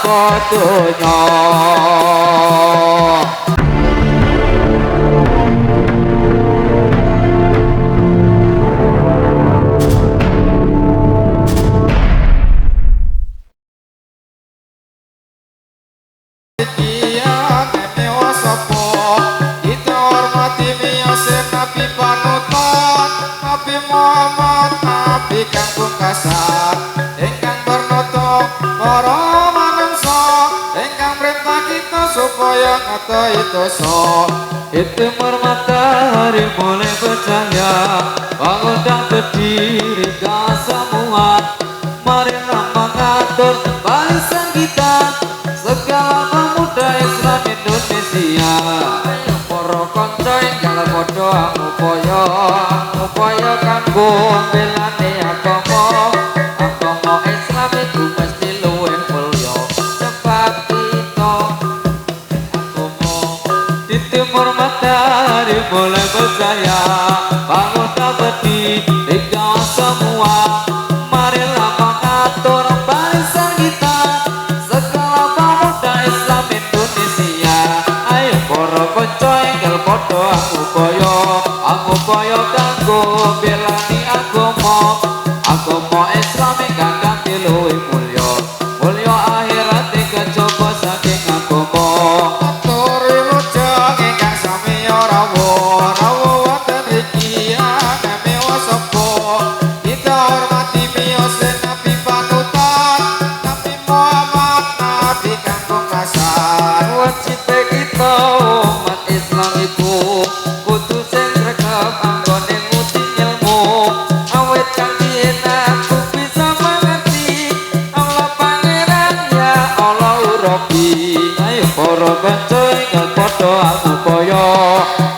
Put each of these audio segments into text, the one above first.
sapa donya. Muhammad Nabi kang pungkasan ingkang bernoto para manungsa ingkang perintah kita supaya ngatai dosa. Itu matahari mulai bercahaya, bangun dan berdiri kau semua. Marilah mengatur barisan kita, segala pemuda Islam Indonesia. Para kanca ingkang padha upaya kanggo belane agama Islam iku mesti luwih mulya sebab kita agama di timur matahari mulai bercahaya, bangun dan berdiri kau semua. Marilah mengatur barisan kita, segala pemuda Islam Indonesia. Ayo para kanca ingkang padha upaya kanggo belani agama Islam ingkang kanthi luwih mulya akhirat kejaba saking agama. Atur wilujeng ingkang sami rawuh wonten mriki agame wasapa kita hormati miyos Nabi panutan Nabi Muhammad Nabi kang pungkasan. Wajib kita umat Islam iku kudu sing sregep anggone nguti ilmu, awet kang yen aku bisa mengerti Allah pangeran ya Allah Rabbi. Ayo para kanca ingkang padha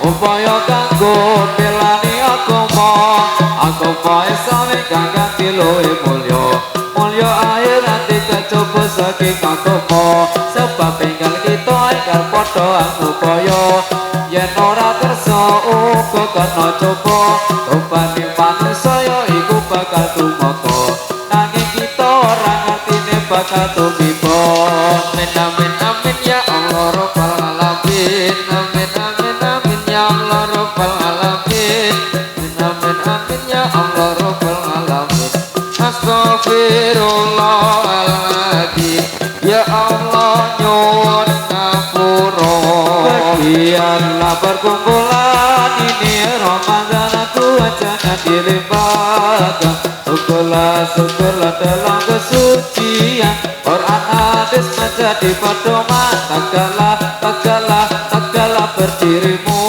upaya kanggo belani agama Islam ingkang kanthi luwih mulya akhirat kejaba saking agama. Sebab ingkang kita ingkang padha upaya yen ora kersa uga kena coba. Tobane manungsa iku bakal tumeka, nanging kita ora ngertine bakal tumiba. Amin amin ya Allah rabbal alamin. Amin ya Allah rabbal alamin. Amin ya Allah rabbal alamin. Astagfirullahaladzim. Ya Allah nyuwun ngapura. Bagianlah perkumpulan ini Ramadan aku ajakkan dilibatkan. Syukurlah dalam kesucian Quran hadis menjadi pedoman. Tegaklah berdirimu,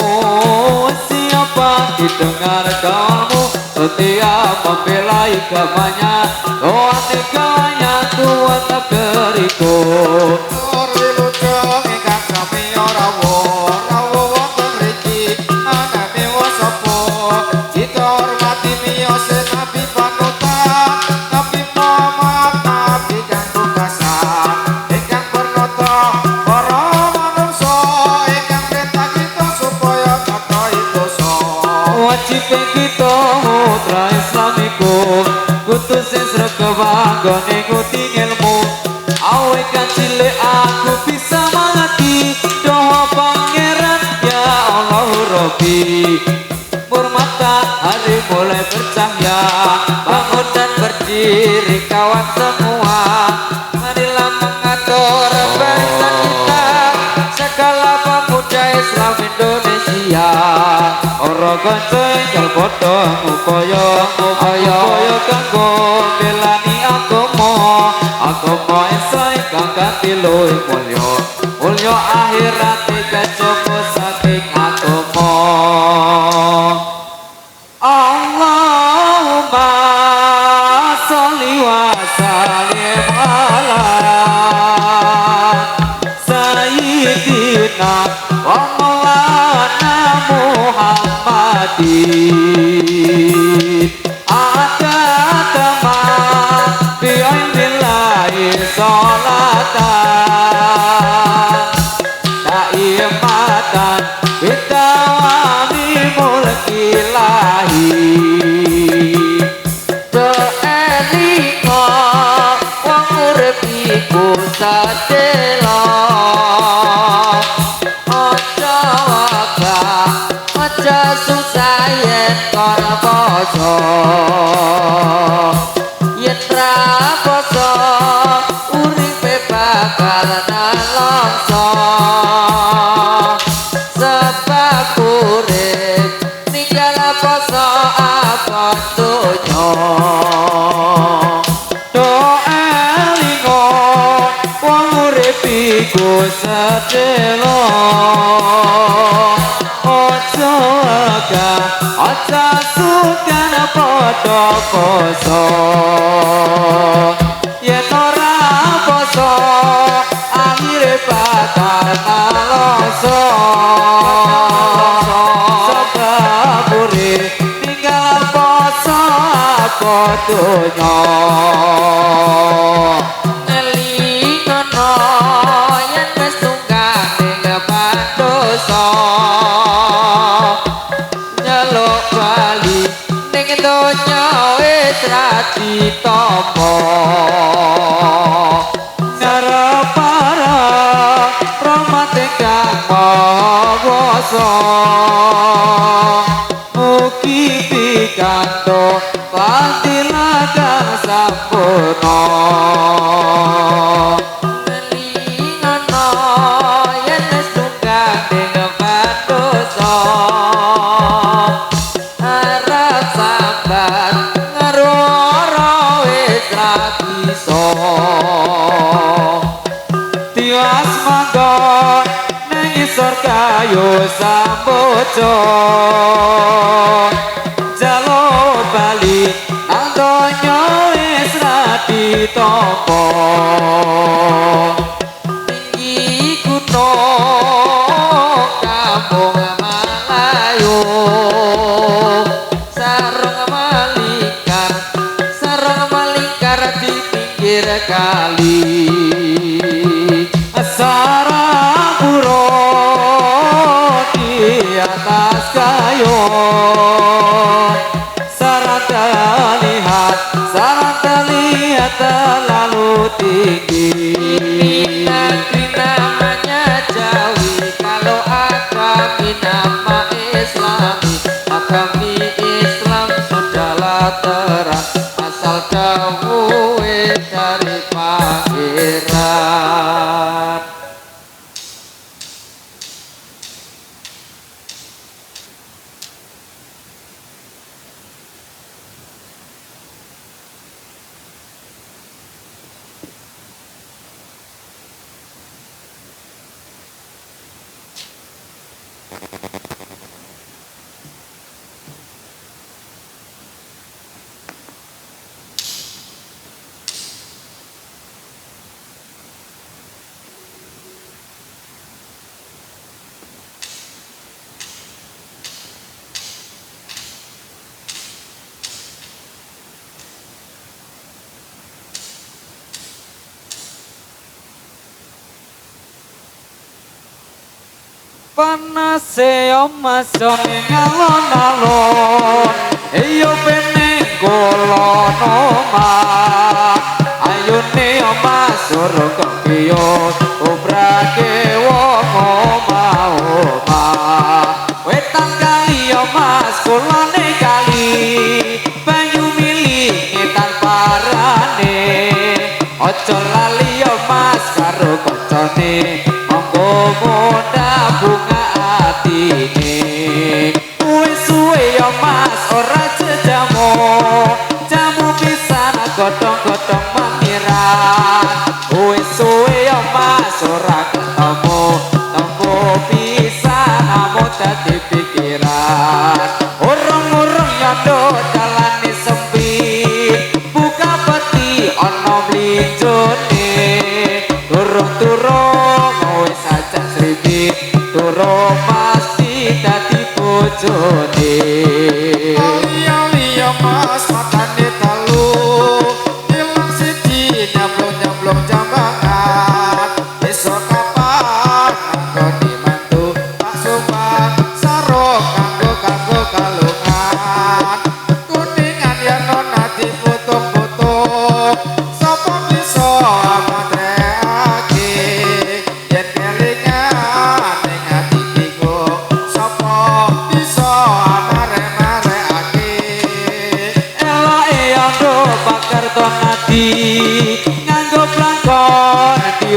siapa didengar kamu setiap membela agamanya. Doa negaranya kuat negeriku. Atur wilujeng ingkang sami rawuh wonten mriki agame wasapa kita hormati miyos Nabi panutan Nabi Muhammad Nabi kang pungkasan ingkang bernoto para manungsa ingkang perintah kita supaya ngatai dosa. Wajib kita putra Islamiku kudu sing sregep anggone nguti ilmu. Awet kan cilik aku bisa mengerti doa pangeran ya Allah Rabbi. Matahari mulai bercahaya, bangun dan berdiri kawan semua. Marilah mengatur barisan kita, segala pemuda Islam Indonesia. Ora kanca ingkang padha upaya kanggo belani agama Islam ingkang kanthi luwih mulya akhirat kejaba saking agama. Allahumma sholli wa sallim ala sayyidina wa maulana Muhammadin adadama bi'ilmillahi sholatan daimatan bidawami mulki ilahi se'enika wa urip iku sadelo aja wabah aja susah yen karo poso yen ra poso uripe bakal nalongso sebab urip ninggal poso abot donya iku sedelo ojo agak aja sukan padha poso yen ora poso akhire bakal nalongso sebab urip ninggal poso abot donya nyeluk bali ning donya wis ra ditampa ngarep para rahmate kang kuwasa mugi pikantuk patilah kang sampurna tiwas manggon nang isor kayu sambojo jaluk bali nang donya wis ra ditampa tinggi gunung kampung Malayu sarung melingkar di pinggir kali Sarapuro di atas kayu sarata lihat terlalu tinggi negeri namanya Jawi kalau agami nama Islami agami Islam sudahlah terang asal dawuhe dari pangeran. Panase omas ning alon-alon iyo pening kula omah ayune omas suruh kiyo obrake wong omah wetan kali omas kulone kali banyu mili tanpa rane ojo lali omas karo kancane monggo muda bunga atine wis suwe yo mas ora jamu pisan godhong-godhong mangiran wis suwe yo mas ora ketemu temu pisan amo dadi pikiran urung-urung nyondo dalane sempit buka peti ana mlinjone turung-turung wis ajak sribit turung pasti dadi bojone liya mas matane telu ilang siji nyablong-nyablong jambangan esok kapan nggone mantu tak sopan sarung kanggo kalungan kuningan yen ana diputung-putung sapa bisa amat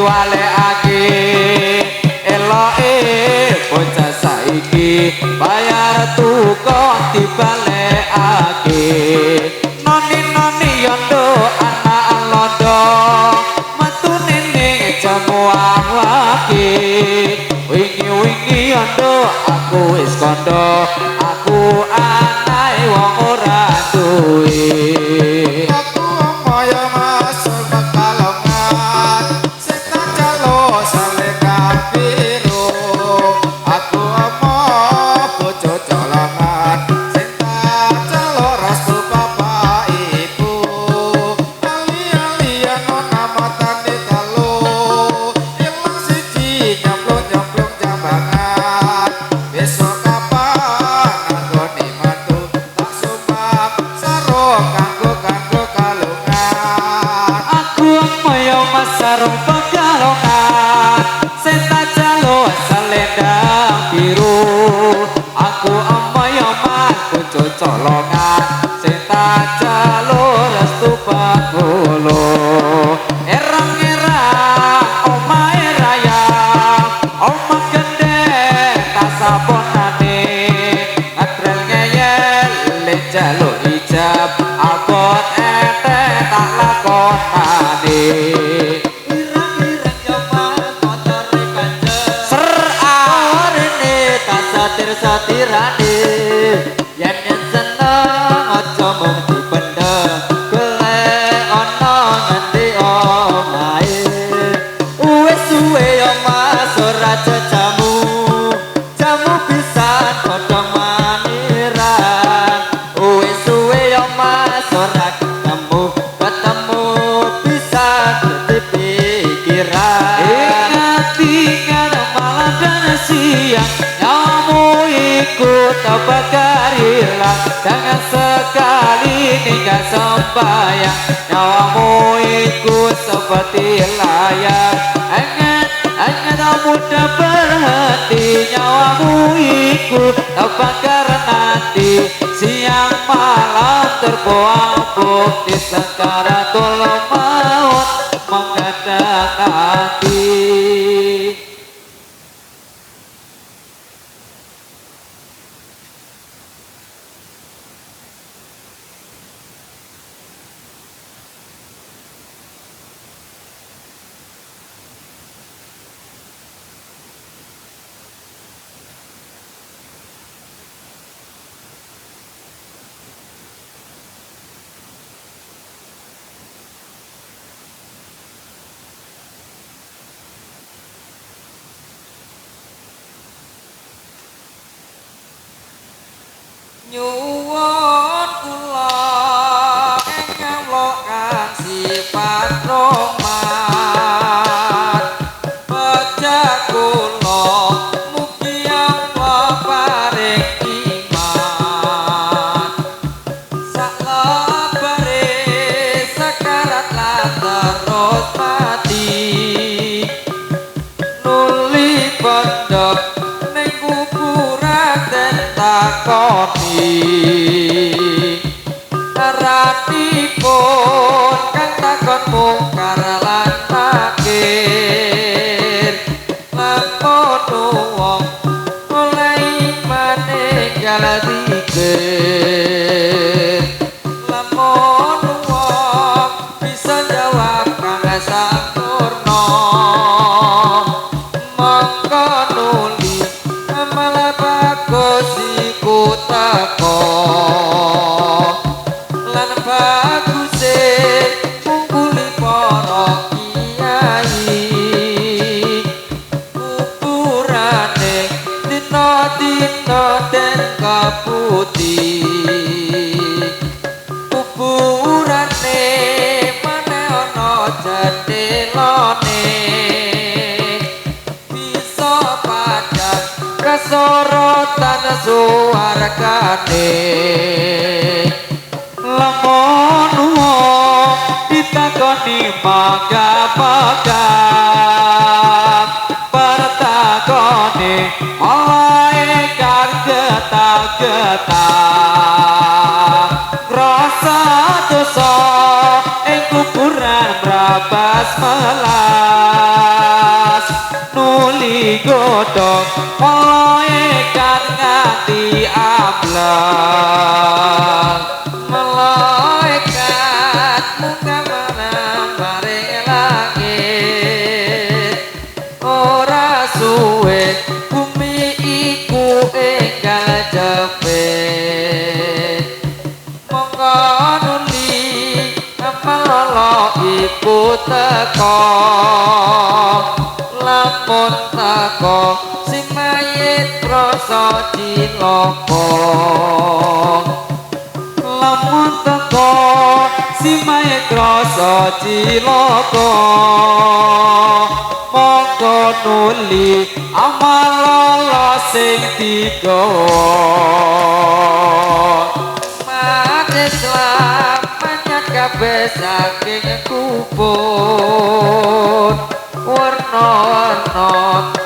diwalekake eloke bocah saiki bayar tukok dibalekake noni yondo anak londo metune ning jamuan wake wingi yondo aku wis kondo aku anae wong ora duwe aku moyo masuk Pekalongan sing tak jalo salekan biru aku bojo colongan sing tak jalo restu bapak ibu ali-alian nona matane telu ilang siji nyemplung jambangan besok kapan anggone mantu tak sumpah sarung kanggo kalungan aku moyo masarung Pekalongan sing tak jalo selendang biru aku moyo mas bojo colongan sing tak jalo restu Bengkulu erang-erang omahe raya omah gendeng tak saponane ngadrel ngeyel le jaluk ijab abot ente tak lakonane ireng-ireng yo mas motore kanceng ser arene tak satir-satirane yen seneng aja mung dipendem golek ana ngendi omahe wis suwe yo mas ora jamu pisan godhong maniran wis suwe yo mas ora ketemu pisan dadi pikiran ingat malam dan siang nyamu ikut tak bakar hilang jangan sekali ninggal sembahyang nyawamu ikut seperti layar Angan muda berhenti nyawamu ikut tak bakar nanti siang malam terbuang di sakaratul maut menghadang hati. Nyuwun kula ingkang lokan sifat rahmat pejah kula mugi Allah paring iman salebare sekarat lan terus mati nuli pondok ning kuburan den takoni aratipun kang takon mungkar lan nakir lamun wong oleh maninggal dikir lamun wong bisa jawab kang sampurna mongko nuli malah bagus iku teko lan baguse kumpuli para kiai kuburane dina-dina den kaputi kuburane mane ana jendelane bisa padhang kasorotan suwargane lamun wong ditakoni maga-maga pertakone malaikat getar-getar rasa dosa ing kuburan mrabas melar nuli godhong malaikat nganti ablang malaikat muka mana bareng langit ora suwe bumi iku enggal jepit mongko nuli amalala iku teko lamun teko sing mayit rasa cilaka lamun teko si mayit rasa cilaka mongko nuli amalala sing digawa mat Islam banyak kabeh saking kubur warna-warna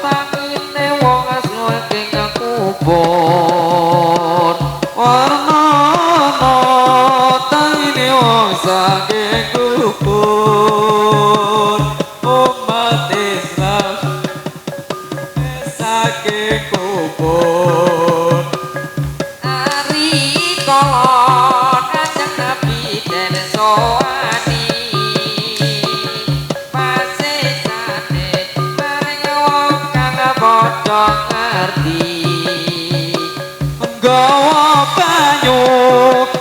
tangine wong saking kubur warna-warna tangine wong saking kubur umat Islam saking kubur ari kolon ajeng nabi den soani pasesane bareng wong kang padha ngerti nggawa banyu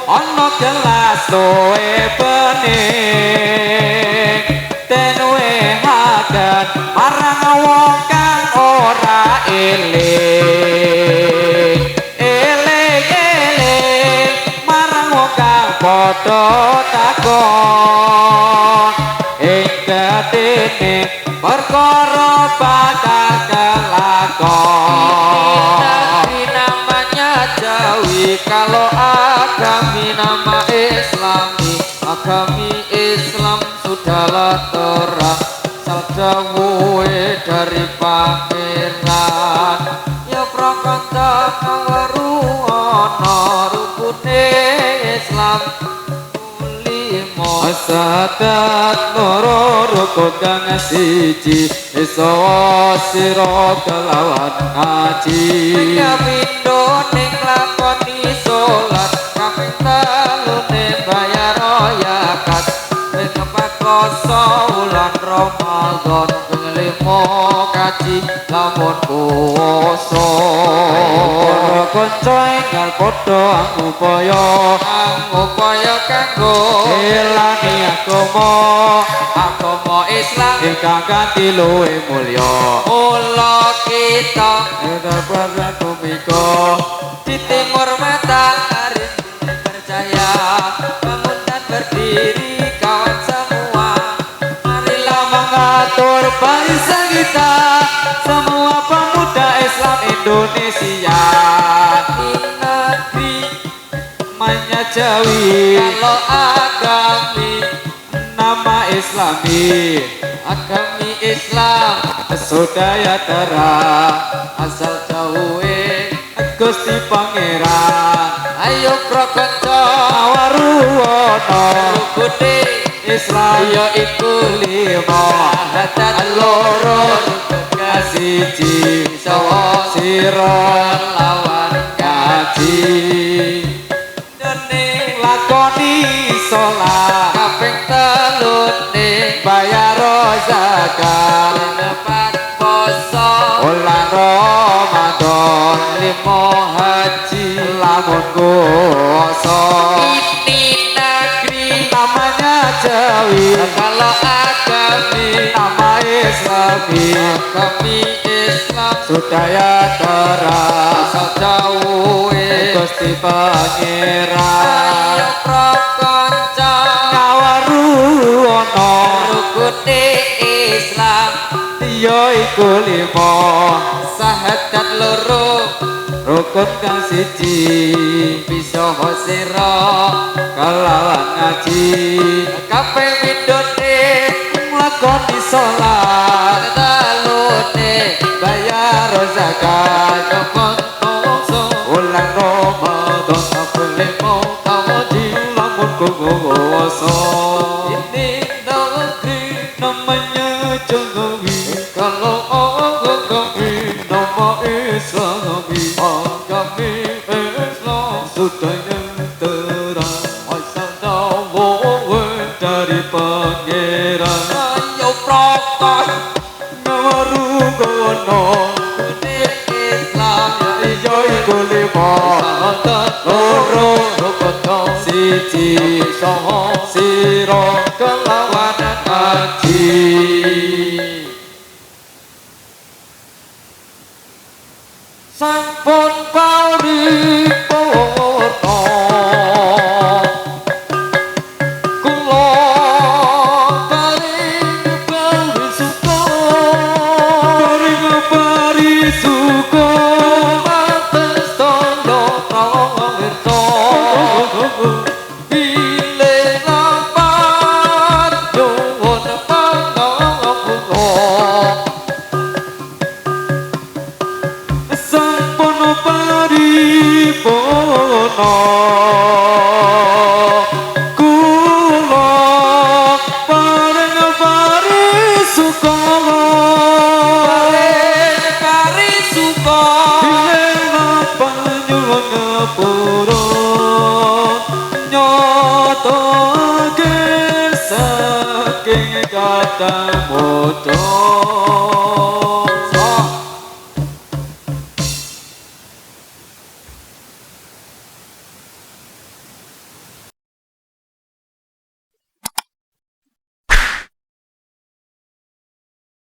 ana gelas soe bening den wehaken marang wong kang ora eling eling marang wong kang padha takon ing batine perkara bakal kelakon ini namanya Jawi kalau agami nama agami Islam sudahlah terang sadawuhe dari pangeran ya prakanca kaweruana rukune Islam limo asadat loro rukun kang siji iso sira kelawan ngaji pindho ning lakoni salat kaping telu bayar zakat ping poso wulan Ramadan ping 5 kaji lamun poso kanca enggal padha upaya kanggo elani agama Islam ingkang kanthi luwih mulya mula kita dapat kumiko di timur matahari percaya bangun dan berdiri kawan semua marilah mengatur bangsa kita semua pemuda Islam Indonesia di negeri namanya Jawi kalau agami nama Islami agami Islam sudaya terang asal jauhe Gusti Pangeran ayo prakanca waruwana rukune Islam ya iku 5 hadat loro kasiji sawa sira lawan kaji dening lakoni salat kaping 3 bayar zakat nepat poso bulan Ramadan 5 haji lamun kuasa ini negeri namanya Jawi kalau agami nama Islami agami Islam sudaya terang asal jauh Gusti Pangeran ayo prakanca ngawaruwana rukune Islam ya iku 5 sahadat loro rukun kang siji bisa sira kalawan ngaji kaping pindhone nglakoni salat talune bayar zakat nyokon poso wulan Ramadan kaping 5 kaji lamun kuwasa ini negeri namanya Jawi kalau budaya terang asal dawa dari pangeran ayo prokon ngarugono kuning Islam ya ijo iku lima loro rokoto siji songo siro kelawan haji sampun paripurna kula paring parisuka mates tondo pramirsa bilih lampah nyuwun pangapunten sampun paripurna kula paring parisuka parisuka bilih lampah nyuwun ngapura nyotoke saking kata moto